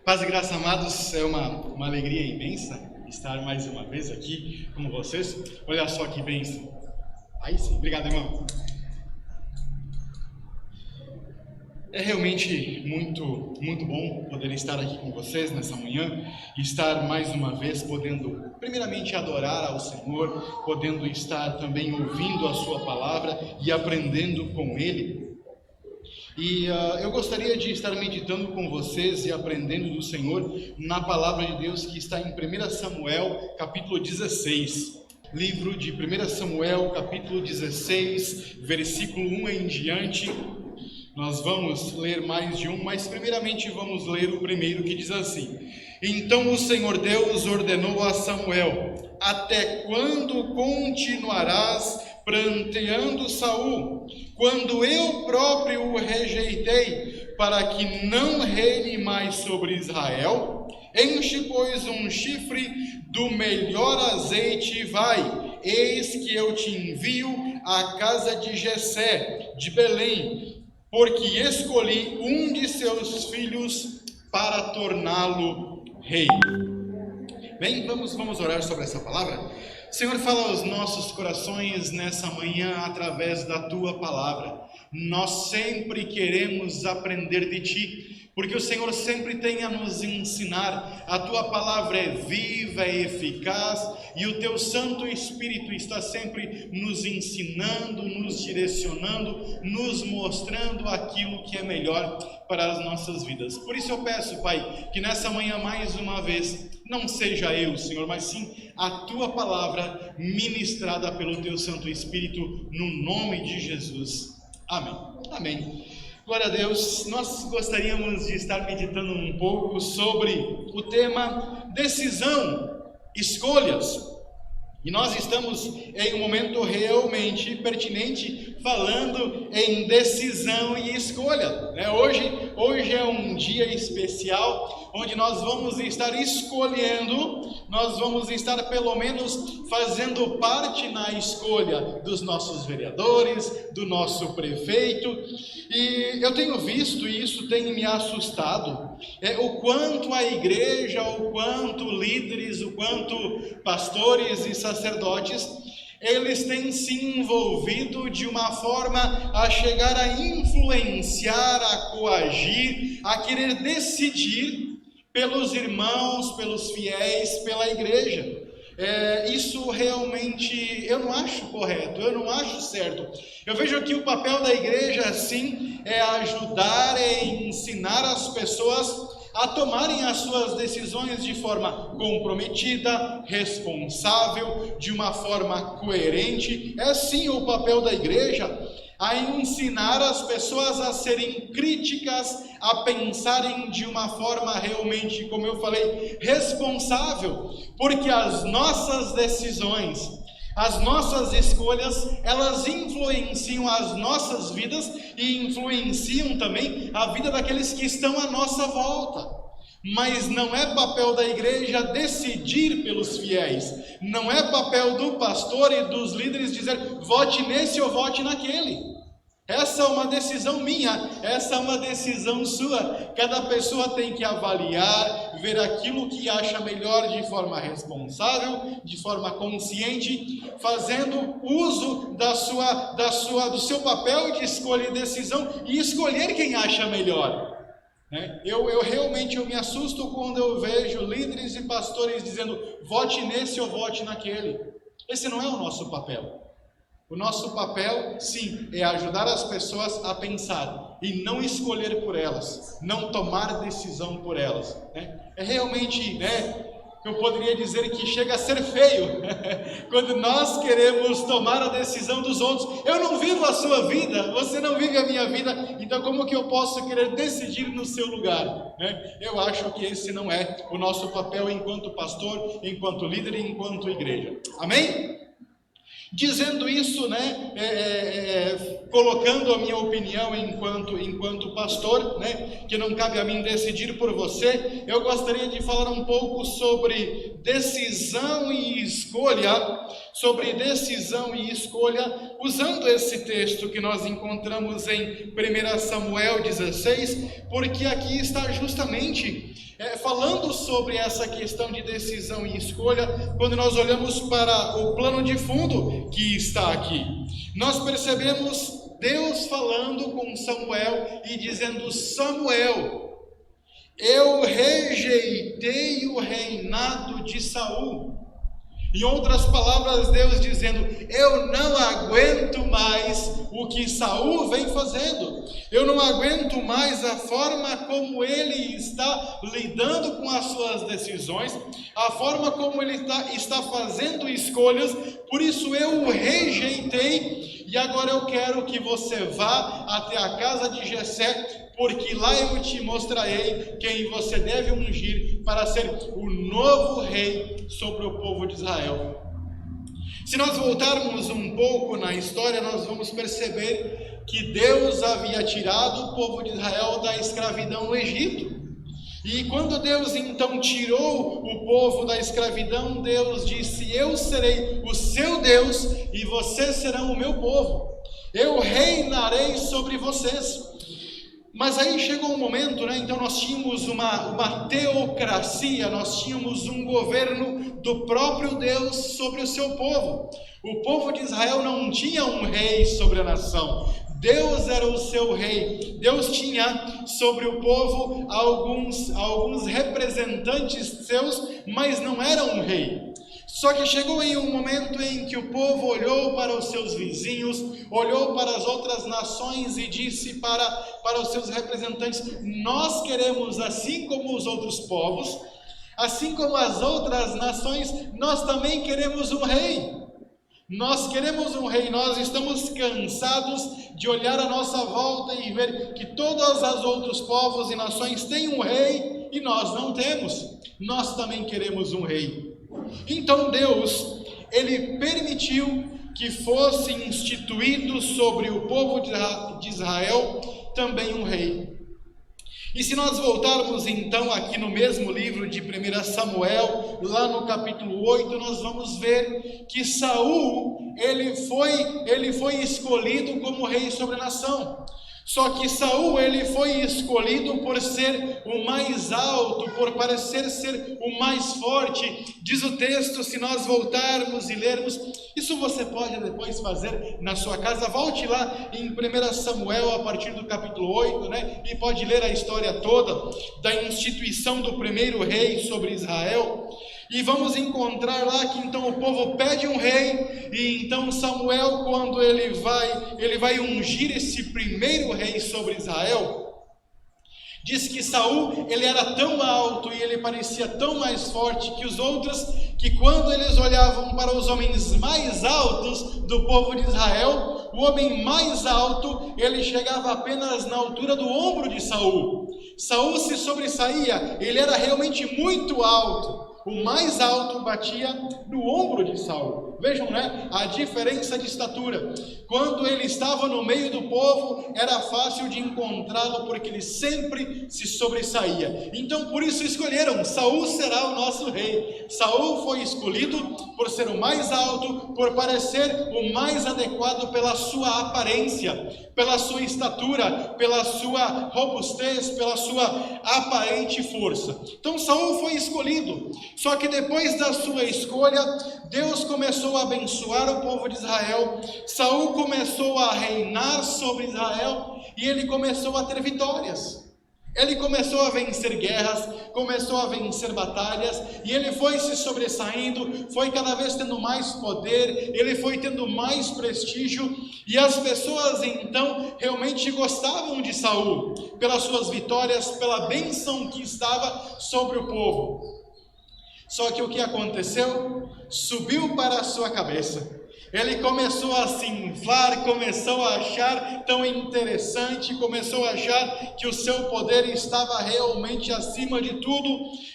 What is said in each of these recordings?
Paz e graça, amados, é uma alegria imensa estar mais uma vez aqui com vocês. Olha só que bênção. Aí sim, obrigado, irmão. É realmente muito bom poder estar aqui com vocês nessa manhã e estar mais uma vez podendo, primeiramente, adorar ao Senhor, podendo estar também ouvindo a Sua palavra e aprendendo com Ele. E eu gostaria de estar meditando com vocês e aprendendo do Senhor na palavra de Deus que está em 1 Samuel, capítulo 16. Livro de 1 Samuel, capítulo 16, versículo 1 em diante. Nós vamos ler mais de um, mas primeiramente vamos ler o primeiro, que diz assim: Então o Senhor Deus ordenou a Samuel: Até quando continuarás pranteando Saul, quando eu próprio o rejeitei, para que não reine mais sobre Israel? Enche, pois, um chifre do melhor azeite e vai. Eis que eu te envio à casa de Jessé, de Belém, porque escolhi um de seus filhos para torná-lo rei. Bem, vamos orar sobre essa palavra. Senhor, fala aos nossos corações nessa manhã através da Tua palavra. Nós sempre queremos aprender de Ti, porque o Senhor sempre tem a nos ensinar. A Tua palavra é viva, é eficaz, e o Teu Santo Espírito está sempre nos ensinando, nos direcionando, nos mostrando aquilo que é melhor para as nossas vidas. Por isso eu peço, Pai, que nessa manhã mais uma vez, não seja eu, Senhor, mas sim a Tua palavra ministrada pelo Teu Santo Espírito, no nome de Jesus. Amém. Amém. Glória a Deus. Nós gostaríamos de estar meditando um pouco sobre o tema decisão, escolhas. E nós estamos em um momento realmente pertinente falando em decisão e escolha, né? Hoje é um dia especial onde nós vamos estar escolhendo, nós vamos estar pelo menos fazendo parte na escolha dos nossos vereadores, do nosso prefeito. E eu tenho visto, e isso tem me assustado, o quanto a igreja, o quanto líderes, o quanto pastores e sacerdotes, eles têm se envolvido de uma forma a chegar a influenciar, a coagir, a querer decidir pelos irmãos, pelos fiéis, pela igreja. Isso realmente eu não acho correto, eu não acho certo. Eu vejo que o papel da igreja, sim, é ajudar, é ensinar as pessoas a tomarem as suas decisões de forma comprometida, responsável, de uma forma coerente. É sim o papel da igreja a ensinar as pessoas a serem críticas, a pensarem de uma forma realmente, como eu falei, responsável, porque as nossas decisões, as nossas escolhas, elas influenciam as nossas vidas e influenciam também a vida daqueles que estão à nossa volta. Mas não é papel da igreja decidir pelos fiéis, não é papel do pastor e dos líderes dizer vote nesse ou vote naquele. Essa é uma decisão minha, essa é uma decisão sua. Cada pessoa tem que avaliar, ver aquilo que acha melhor de forma responsável, de forma consciente, fazendo uso do seu papel de escolha e decisão e escolher quem acha melhor. Eu realmente me assusto quando eu vejo líderes e pastores dizendo vote nesse ou vote naquele. Esse não é o nosso papel. O nosso papel, sim, é ajudar as pessoas a pensar e não escolher por elas, não tomar decisão por elas. É realmente, eu poderia dizer que chega a ser feio quando nós queremos tomar a decisão dos outros. Eu não vivo a sua vida, você não vive a minha vida, então como que eu posso querer decidir no seu lugar? Eu acho que esse não é o nosso papel enquanto pastor, enquanto líder e enquanto igreja. Amém? Dizendo isso, colocando a minha opinião enquanto pastor, que não cabe a mim decidir por você, eu gostaria de falar um pouco sobre decisão e escolha, sobre decisão e escolha, usando esse texto que nós encontramos em 1 Samuel 16, porque aqui está justamente falando sobre essa questão de decisão e escolha. Quando nós olhamos para o plano de fundo que está aqui, nós percebemos Deus falando com Samuel e dizendo: Samuel, eu rejeitei o reinado de Saul. Em outras palavras, Deus dizendo: eu não aguento mais o que Saul vem fazendo, eu não aguento mais a forma como ele está lidando com as suas decisões, a forma como ele está fazendo escolhas. Por isso eu o rejeitei, e agora eu quero que você vá até a casa de Jessé, porque lá eu te mostrarei quem você deve ungir para ser o novo rei sobre o povo de Israel. Se nós voltarmos um pouco na história, nós vamos perceber que Deus havia tirado o povo de Israel da escravidão no Egito. E quando Deus então tirou o povo da escravidão, Deus disse: eu serei o seu Deus e vocês serão o meu povo. Eu reinarei sobre vocês. Mas aí chegou um momento, então nós tínhamos uma teocracia, nós tínhamos um governo do próprio Deus sobre o seu povo. O povo de Israel não tinha um rei sobre a nação, Deus era o seu rei. Deus tinha sobre o povo alguns representantes seus, mas não era um rei. Só que chegou em um momento em que o povo olhou para os seus vizinhos, olhou para as outras nações e disse para os seus representantes: nós queremos, assim como os outros povos, assim como as outras nações, nós também queremos um rei. Nós queremos um rei. Nós estamos cansados de olhar à nossa volta e ver que todos os outros povos e nações têm um rei e nós não temos. Nós também queremos um rei. Então Deus, ele permitiu que fosse instituído sobre o povo de Israel também um rei. E se nós voltarmos então aqui no mesmo livro de 1 Samuel, lá no capítulo 8, nós vamos ver que Saul, ele foi escolhido como rei sobre a nação. Só que Saul, ele foi escolhido por ser o mais alto, por parecer ser o mais forte. Diz o texto, se nós voltarmos e lermos, isso você pode depois fazer na sua casa, volte lá em 1 Samuel a partir do capítulo 8, e pode ler a história toda da instituição do primeiro rei sobre Israel. E vamos encontrar lá que então o povo pede um rei, e então Samuel, quando ele vai ungir esse primeiro rei sobre Israel, diz que Saul, ele era tão alto e ele parecia tão mais forte que os outros, que quando eles olhavam para os homens mais altos do povo de Israel, o homem mais alto, ele chegava apenas na altura do ombro de Saul. Saul se sobressaía, ele era realmente muito alto. O mais alto batia no ombro de Saul. Vejam, a diferença de estatura. Quando ele estava no meio do povo, era fácil de encontrá-lo, porque ele sempre se sobressaía. Então, por isso escolheram: Saul será o nosso rei. Saul foi escolhido por ser o mais alto, por parecer o mais adequado pela sua aparência, pela sua estatura, pela sua robustez, pela sua aparente força. Então, Saul foi escolhido. Só que depois da sua escolha, Deus começou a abençoar o povo de Israel. Saul começou a reinar sobre Israel e ele começou a ter vitórias. Ele começou a vencer guerras, começou a vencer batalhas, e ele foi se sobressaindo, foi cada vez tendo mais poder, ele foi tendo mais prestígio, e as pessoas então realmente gostavam de Saul, pelas suas vitórias, pela bênção que estava sobre o povo. Só que o que aconteceu? Subiu para a sua cabeça. Ele começou a se inflar, começou a achar tão interessante, começou a achar que o seu poder estava realmente acima de tudo,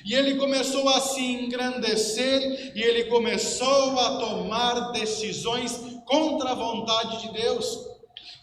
e ele começou a se engrandecer, e ele começou a tomar decisões contra a vontade de Deus.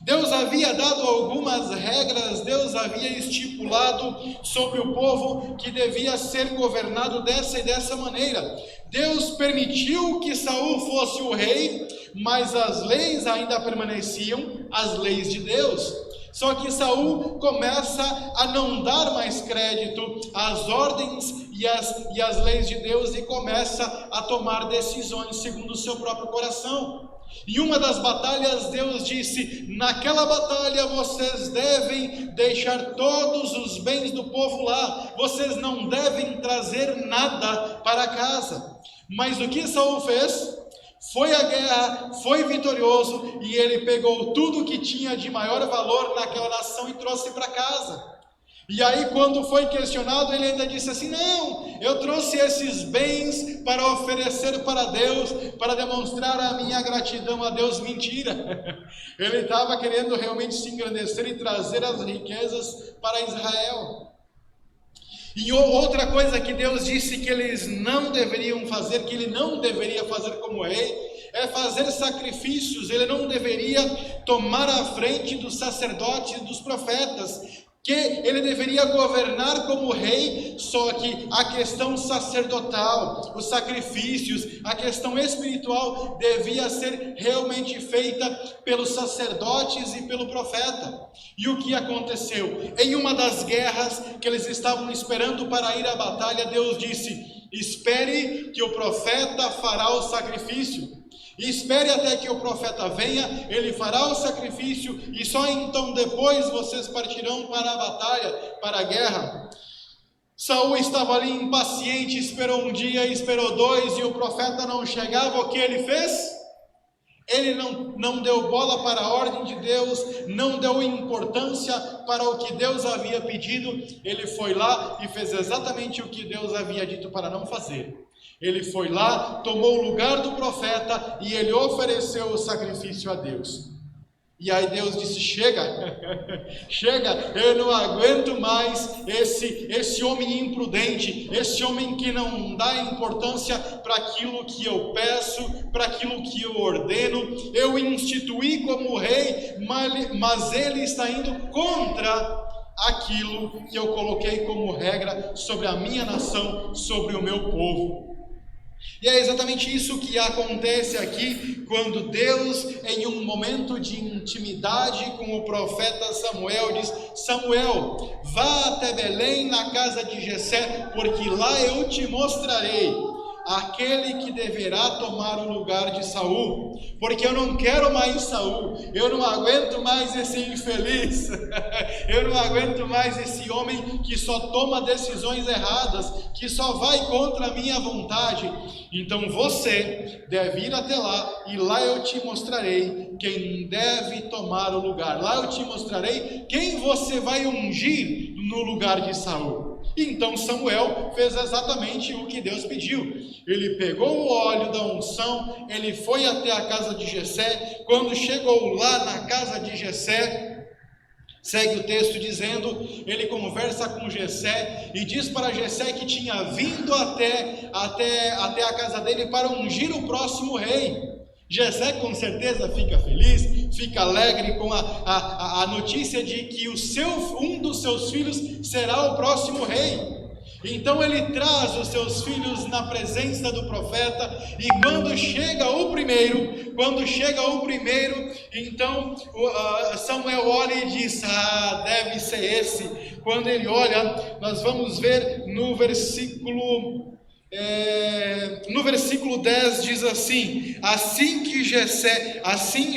Deus havia dado algumas regras, Deus havia estipulado sobre o povo que devia ser governado dessa e dessa maneira. Deus permitiu que Saul fosse o rei, mas as leis ainda permaneciam as leis de Deus. Só que Saul começa a não dar mais crédito às ordens e às leis de Deus e começa a tomar decisões segundo o seu próprio coração. Em uma das batalhas, Deus disse: naquela batalha vocês devem deixar todos os bens do povo lá, vocês não devem trazer nada para casa. Mas o que Saul fez? Foi à guerra, foi vitorioso, e ele pegou tudo que tinha de maior valor naquela nação e trouxe para casa. E aí, quando foi questionado, ele ainda disse assim: não, eu trouxe esses bens para oferecer para Deus, para demonstrar a minha gratidão a Deus. Mentira. Ele estava querendo realmente se engrandecer e trazer as riquezas para Israel. E outra coisa que Deus disse que eles não deveriam fazer, que ele não deveria fazer como rei, é fazer sacrifícios. Ele não deveria tomar a frente dos sacerdotes e dos profetas, que ele deveria governar como rei, só que a questão sacerdotal, os sacrifícios, a questão espiritual devia ser realmente feita pelos sacerdotes e pelo profeta. E o que aconteceu? Em uma das guerras que eles estavam esperando para ir à batalha, Deus disse: espere que o profeta fará o sacrifício. E espere até que o profeta venha, ele fará o sacrifício, e só então depois vocês partirão para a batalha, para a guerra. Saul estava ali impaciente, esperou um dia, esperou dois, e o profeta não chegava. O que ele fez? Ele não deu bola para a ordem de Deus, não deu importância para o que Deus havia pedido. Ele foi lá e fez exatamente o que Deus havia dito para não fazer. Ele foi lá, tomou o lugar do profeta e ele ofereceu o sacrifício a Deus. E aí Deus disse: chega, chega, eu não aguento mais esse homem imprudente, esse homem que não dá importância para aquilo que eu peço, para aquilo que eu ordeno. Eu instituí como rei, mas ele está indo contra aquilo que eu coloquei como regra sobre a minha nação, sobre o meu povo. E é exatamente isso que acontece aqui, quando Deus, em um momento de intimidade com o profeta Samuel, diz: Samuel, vá até Belém, na casa de Jessé, porque lá eu te mostrarei aquele que deverá tomar o lugar de Saul, porque eu não quero mais Saul, eu não aguento mais esse infeliz, eu não aguento mais esse homem que só toma decisões erradas, que só vai contra a minha vontade. Então você deve ir até lá, e lá eu te mostrarei quem deve tomar o lugar, lá eu te mostrarei quem você vai ungir no lugar de Saul. Então Samuel fez exatamente o que Deus pediu. Ele pegou o óleo da unção, ele foi até a casa de Jessé. Quando chegou lá na casa de Jessé, segue o texto dizendo, ele conversa com Jessé e diz para Jessé que tinha vindo até a casa dele para ungir o próximo rei. Jessé com certeza fica feliz, fica alegre com a notícia de que um dos seus filhos será o próximo rei. Então ele traz os seus filhos na presença do profeta, e quando chega o primeiro, então Samuel olha e diz: deve ser esse. Quando ele olha, nós vamos ver no versículo 10 diz assim: assim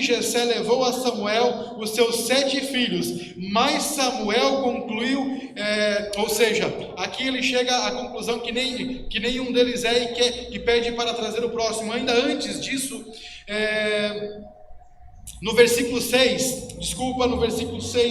Jessé levou a Samuel os seus 7 filhos, mas Samuel concluiu, ou seja, aqui ele chega à conclusão que nenhum deles e pede para trazer o próximo. Ainda antes disso, no versículo 6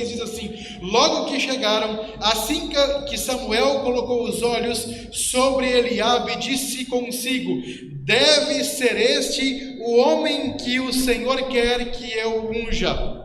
diz assim: logo que chegaram, assim que Samuel colocou os olhos sobre Eliabe, disse consigo: deve ser este o homem que o Senhor quer que eu unja.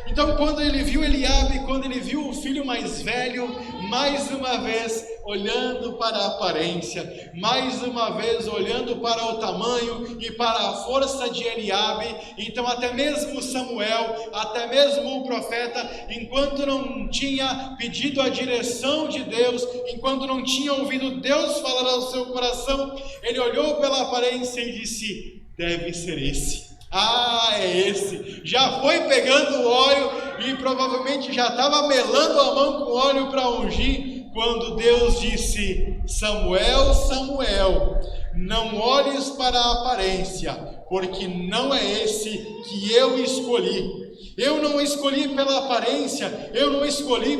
Então, quando ele viu Eliabe, quando ele viu o filho mais velho, mais uma vez olhando para a aparência, mais uma vez olhando para o tamanho e para a força de Eliabe. Então até mesmo Samuel, até mesmo o profeta, enquanto não tinha pedido a direção de Deus, enquanto não tinha ouvido Deus falar ao seu coração, ele olhou pela aparência e disse: deve ser esse. Ah, é esse. Já foi pegando o óleo e provavelmente já estava melando a mão com óleo para ungir, quando Deus disse: Samuel, Samuel, não olhes para a aparência, porque não é esse que eu escolhi. Eu não escolhi pela aparência, eu não escolhi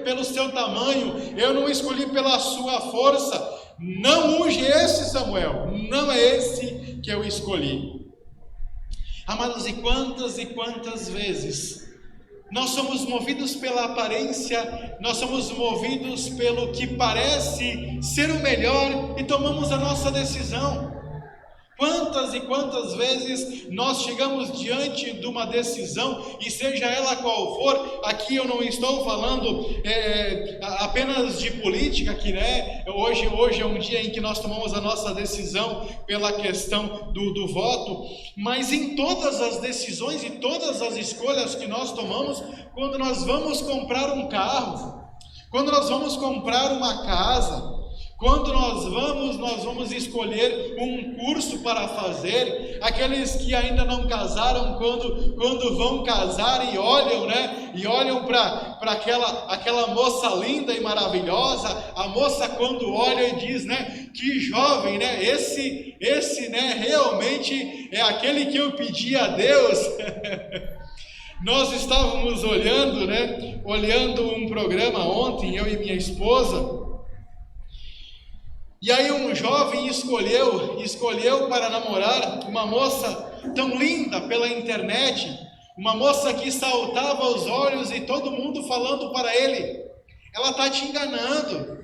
pelo seu tamanho, eu não escolhi pela sua força. Não unge esse, Samuel, não é esse que eu escolhi. Amados, e quantas vezes nós somos movidos pela aparência, nós somos movidos pelo que parece ser o melhor e tomamos a nossa decisão. Quantas e quantas vezes nós chegamos diante de uma decisão, e seja ela qual for, aqui eu não estou falando apenas de política, que hoje é um dia em que nós tomamos a nossa decisão pela questão do voto, mas em todas as decisões e todas as escolhas que nós tomamos, quando nós vamos comprar um carro, quando nós vamos comprar uma casa, quando nós vamos escolher um curso para fazer. Aqueles que ainda não casaram, quando vão casar e olham, e olham para aquela moça linda e maravilhosa, a moça quando olha e diz, que jovem, esse realmente é aquele que eu pedi a Deus. Nós estávamos olhando um programa ontem, eu e minha esposa. E aí um jovem escolheu para namorar uma moça tão linda pela internet, uma moça que saltava aos olhos e todo mundo falando para ele: ela está te enganando,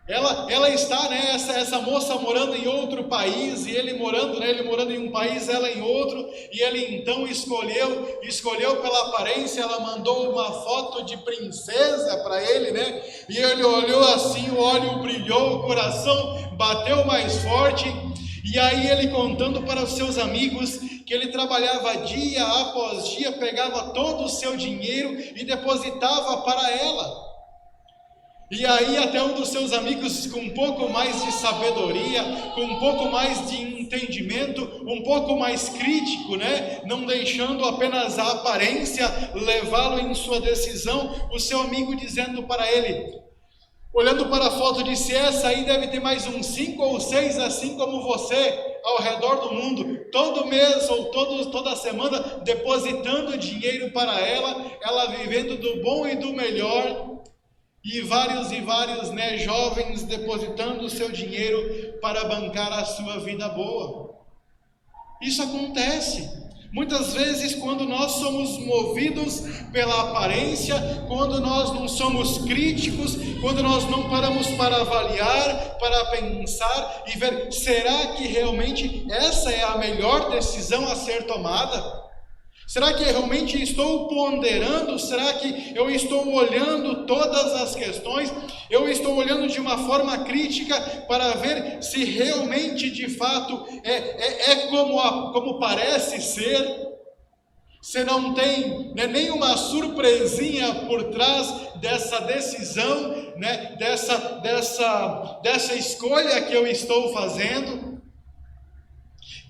ela está, essa moça morando em outro país, e ele morando em um país, ela em outro, e ele então escolheu pela aparência. Ela mandou uma foto de princesa para ele, e ele olhou assim, o olho brilhou, o coração bateu mais forte, e aí ele contando para os seus amigos que ele trabalhava dia após dia, pegava todo o seu dinheiro e depositava para ela. E aí até um dos seus amigos, com um pouco mais de sabedoria, com um pouco mais de entendimento, um pouco mais crítico, não deixando apenas a aparência levá-lo em sua decisão, o seu amigo dizendo para ele, olhando para a foto, disse: essa aí deve ter mais uns 5 ou 6 assim como você, ao redor do mundo, todo mês ou toda semana, depositando dinheiro para ela vivendo do bom e do melhor. E vários jovens depositando o seu dinheiro para bancar a sua vida boa. Isso acontece. Muitas vezes, quando nós somos movidos pela aparência, quando nós não somos críticos, quando nós não paramos para avaliar, para pensar e ver, será que realmente essa é a melhor decisão a ser tomada? Será que eu realmente estou ponderando? Será que eu estou olhando todas as questões? Eu estou olhando de uma forma crítica para ver se realmente, de fato, é como parece ser? Se não tem nenhuma surpresinha por trás dessa decisão, dessa escolha que eu estou fazendo?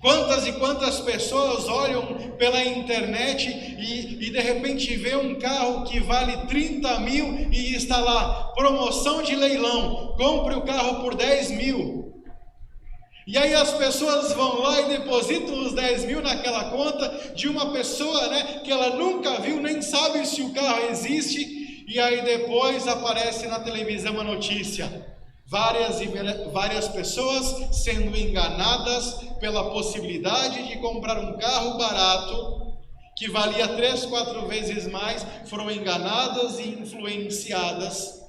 Quantas e quantas pessoas olham pela internet e de repente vê um carro que vale 30 mil e está lá, promoção de leilão, compre o carro por 10 mil. E aí as pessoas vão lá e depositam os 10 mil naquela conta de uma pessoa, que ela nunca viu, nem sabe se o carro existe, e aí depois aparece na televisão a notícia. Várias pessoas sendo enganadas pela possibilidade de comprar um carro barato, que valia 3, 4 vezes mais, foram enganadas e influenciadas,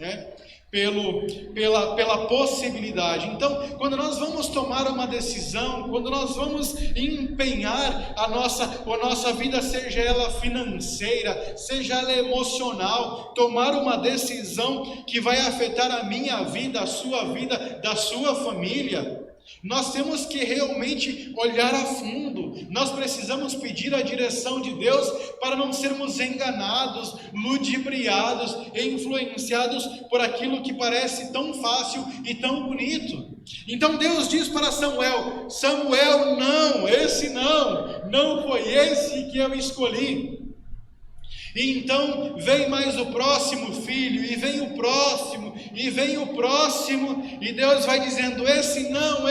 pela possibilidade. Então, quando nós vamos tomar uma decisão, quando nós vamos empenhar a nossa vida, seja ela financeira, seja ela emocional, tomar uma decisão que vai afetar a minha vida, a sua vida, da sua família, nós temos que realmente olhar a fundo. Nós precisamos pedir a direção de Deus para não sermos enganados, ludibriados e influenciados por aquilo que parece tão fácil e tão bonito. Então Deus diz para Samuel: Samuel, não foi esse que eu escolhi. E então vem mais o próximo filho, e vem o próximo, e vem o próximo, e Deus vai dizendo: esse não,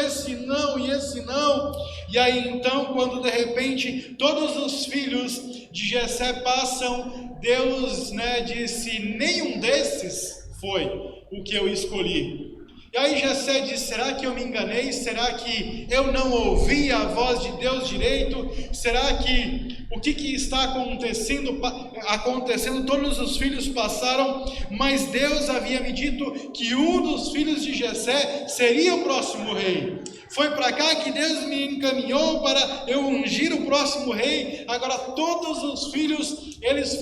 e esse não. E aí então, quando de repente todos os filhos de Jessé passam, Deus disse: nenhum desses foi o que eu escolhi. E aí Jessé diz: será que eu me enganei? Será que eu não ouvi a voz de Deus direito? Será que o que está acontecendo? Todos os filhos passaram, mas Deus havia me dito que um dos filhos de Jessé seria o próximo rei. Foi para cá que Deus me encaminhou para eu ungir o próximo rei. Agora todos os filhos, eles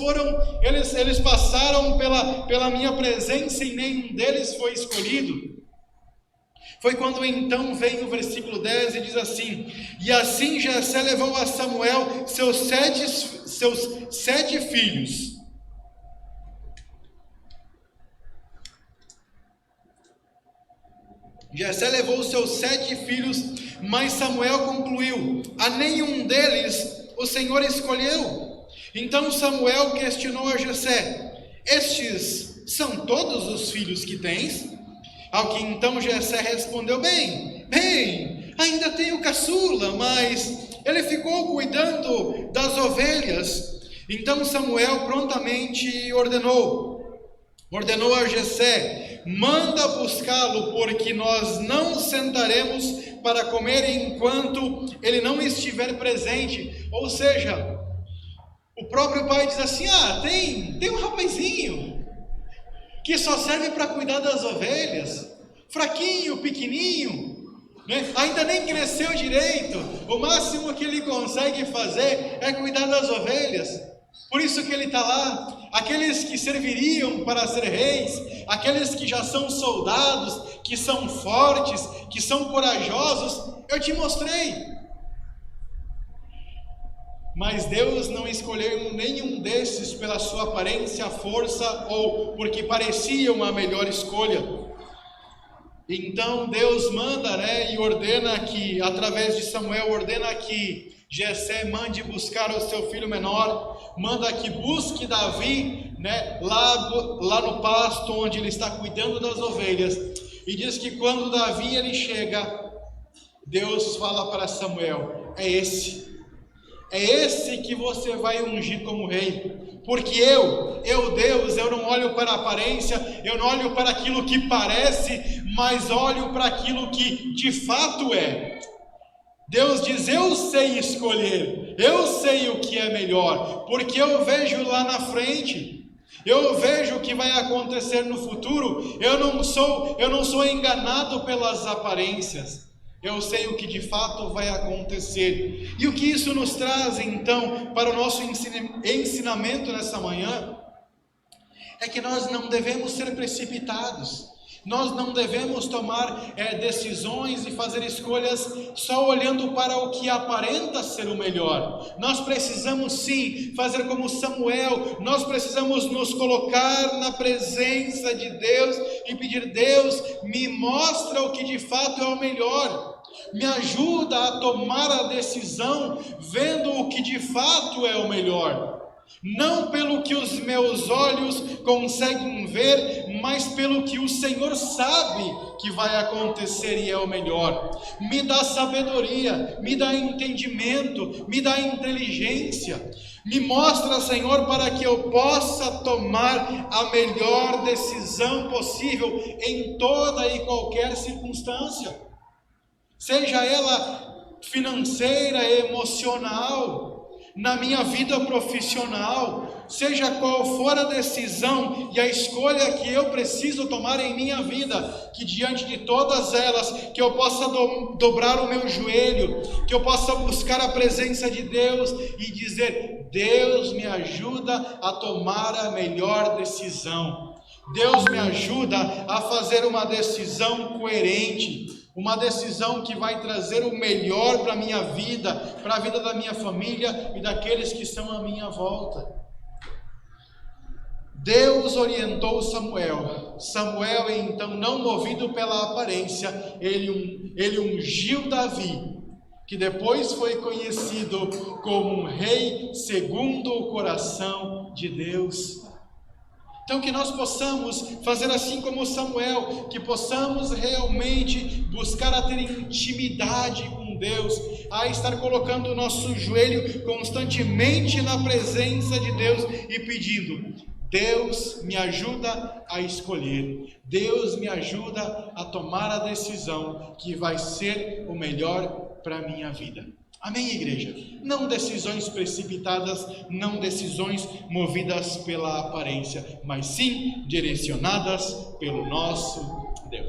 passaram pela minha presença e nenhum deles foi escolhido. Foi quando então vem o versículo 10 e diz assim: e assim Jessé levou a Samuel seus sete filhos. Jessé levou os seus 7 filhos, mas Samuel concluiu: a nenhum deles o Senhor escolheu. Então Samuel questionou a Jessé: estes são todos os filhos que tens? Ao que então Jessé respondeu: bem, ainda tenho caçula, mas ele ficou cuidando das ovelhas. Então Samuel prontamente ordenou a Jessé: manda buscá-lo, porque nós não sentaremos para comer enquanto ele não estiver presente. Ou seja, o próprio pai diz assim: tem um rapazinho que só serve para cuidar das ovelhas, fraquinho, pequenininho, ainda nem cresceu direito, o máximo que ele consegue fazer é cuidar das ovelhas, por isso que ele está lá. Aqueles que serviriam para ser reis, aqueles que já são soldados, que são fortes, que são corajosos, eu te mostrei. Mas Deus não escolheu nenhum desses pela sua aparência, força ou porque pareciam a melhor escolha. Então Deus manda, e ordena que, através de Samuel, ordena que Jessé mande buscar o seu filho menor, manda que busque Davi, lá no pasto onde ele está cuidando das ovelhas. E diz que quando Davi ele chega, Deus fala para Samuel: é esse que você vai ungir como rei, porque eu Deus, eu não olho para a aparência, eu não olho para aquilo que parece, mas olho para aquilo que de fato é. Deus diz: eu sei escolher, eu sei o que é melhor, porque eu vejo lá na frente, eu vejo o que vai acontecer no futuro. Eu não sou enganado pelas aparências. Eu sei o que de fato vai acontecer. E o que isso nos traz então para o nosso ensinamento nessa manhã é que nós não devemos ser precipitados. Nós não devemos tomar decisões e fazer escolhas só olhando para o que aparenta ser o melhor. Nós precisamos sim fazer como Samuel. Nós precisamos nos colocar na presença de Deus e pedir: Deus, me mostra o que de fato é o melhor. Me ajuda a tomar a decisão vendo o que de fato é o melhor. Não pelo que os meus olhos conseguem ver, mas pelo que o Senhor sabe que vai acontecer e é o melhor. Me dá sabedoria, me dá entendimento, me dá inteligência. Me mostra, Senhor, para que eu possa tomar a melhor decisão possível em toda e qualquer circunstância. Seja ela financeira, emocional, na minha vida profissional, seja qual for a decisão e a escolha que eu preciso tomar em minha vida, que diante de todas elas, que eu possa dobrar o meu joelho, que eu possa buscar a presença de Deus e dizer: Deus me ajuda a tomar a melhor decisão. Deus me ajuda a fazer uma decisão coerente, uma decisão que vai trazer o melhor para a minha vida, para a vida da minha família e daqueles que estão à minha volta. Deus orientou Samuel. Samuel, então, não movido pela aparência, ele ungiu Davi, que depois foi conhecido como um rei segundo o coração de Deus. Então que nós possamos fazer assim como Samuel, que possamos realmente buscar a ter intimidade com Deus, a estar colocando o nosso joelho constantemente na presença de Deus e pedindo: Deus me ajuda a escolher, Deus me ajuda a tomar a decisão que vai ser o melhor para a minha vida. Amém, igreja? Não decisões precipitadas, não decisões movidas pela aparência, mas sim direcionadas pelo nosso Deus.